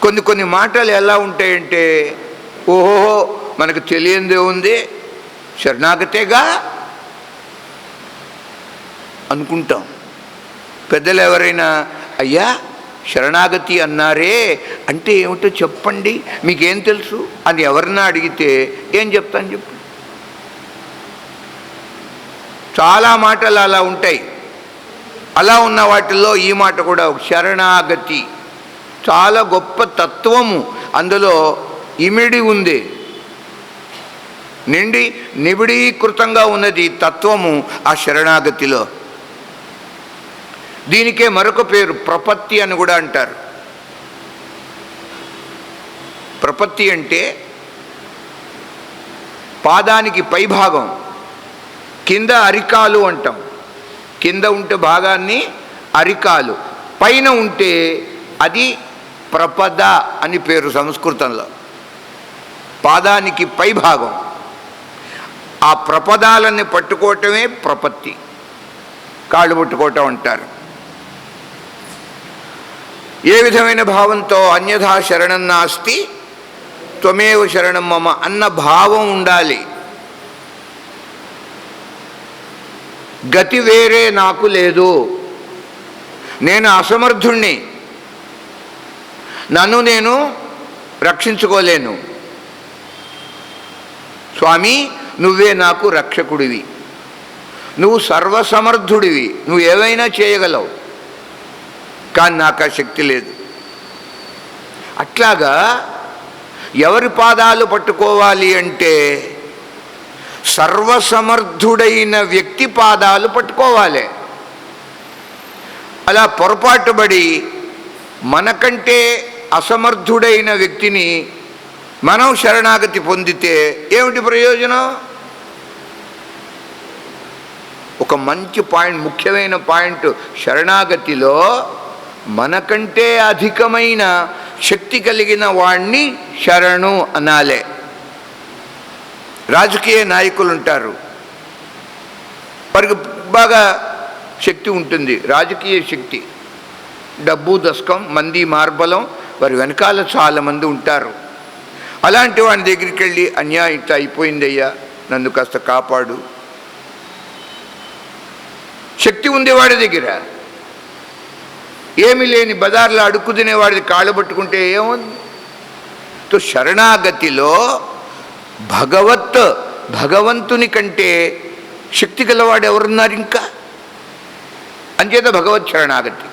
కొన్ని మాటలు ఎలా ఉంటాయంటే, ఓహో మనకు తెలియందే ఉంది, శరణాగతేగా అనుకుంటాం. పెద్దలు ఎవరైనా అయ్యా శరణాగతి అన్నారే అంటే ఏమిటో చెప్పండి, మీకేం తెలుసు అని ఎవరన్నా అడిగితే ఏం చెప్తాను చెప్పు. చాలా మాటలు అలా ఉంటాయి. అలా ఉన్న వాటిల్లో ఈ మాట కూడా శరణాగతి చాలా గొప్ప తత్వము అందులో ఇమిడి ఉంది, నిబిడీకృతంగా ఉన్నది తత్వము ఆ శరణాగతిలో. దీనికే మరొక పేరు ప్రపత్తి అని కూడా అంటారు. ప్రపత్తి అంటే పాదానికి పై భాగం, కింద అరికాలు అంటాం. కింద ఉంటే భాగాన్ని అరికాలు, పైన ఉంటే అది ప్రపద అని పేరు సంస్కృతంలో. పాదానికి పై భాగం, ఆ ప్రపదాలని పట్టుకోవటమే ప్రపత్తి, కాళ్ళు పట్టుకోవటం అంటారు. ఏ విధమైన భావంతో అన్యథా శరణం నాస్తి త్వమేవ శరణం మమ అన్న భావం ఉండాలి. గతి వేరే నాకు లేదు, నేను అసమర్థుణ్ణి, నన్ను నేను రక్షించుకోలేను, స్వామి నువ్వే నాకు రక్షకుడివి, నువ్వు సర్వసమర్థుడివి, నువ్వు ఏవైనా చేయగలవు, కానీ నాకు ఆ శక్తి లేదు. అట్లాగా ఎవరి పాదాలు పట్టుకోవాలి అంటే సర్వసమర్థుడైన వ్యక్తి పాదాలు పట్టుకోవాలి. అలా పొరపాటుబడి మనకంటే అసమర్థుడైన వ్యక్తిని మనం శరణాగతి పొందితే ఏమిటి ప్రయోజనం? ఒక మంచి పాయింట్, ముఖ్యమైన పాయింట్, శరణాగతిలో మనకంటే అధికమైన శక్తి కలిగిన వాణ్ణి శరణు అనాలే. రాజకీయ నాయకులు ఉంటారు, వారికి బాగా శక్తి ఉంటుంది, రాజకీయ శక్తి, డబ్బు దశకం, మంది మార్బలం, వారి వెనకాల చాలామంది ఉంటారు. అలాంటి వాడి దగ్గరికి వెళ్ళి అన్యాయం ఇట్లా అయిపోయిందయ్యా, నన్ను కాస్త కాపాడు. శక్తి ఉంది వాడి దగ్గర, ఏమి లేని బజార్లో అడుక్కు తినేవాడిది కాళ్ళు పట్టుకుంటే ఏముంది? శరణాగతిలో భగవంతుని కంటే శక్తి గలవాడు ఎవరున్నారు ఇంకా? అంచేత భగవత్ శరణాగతి.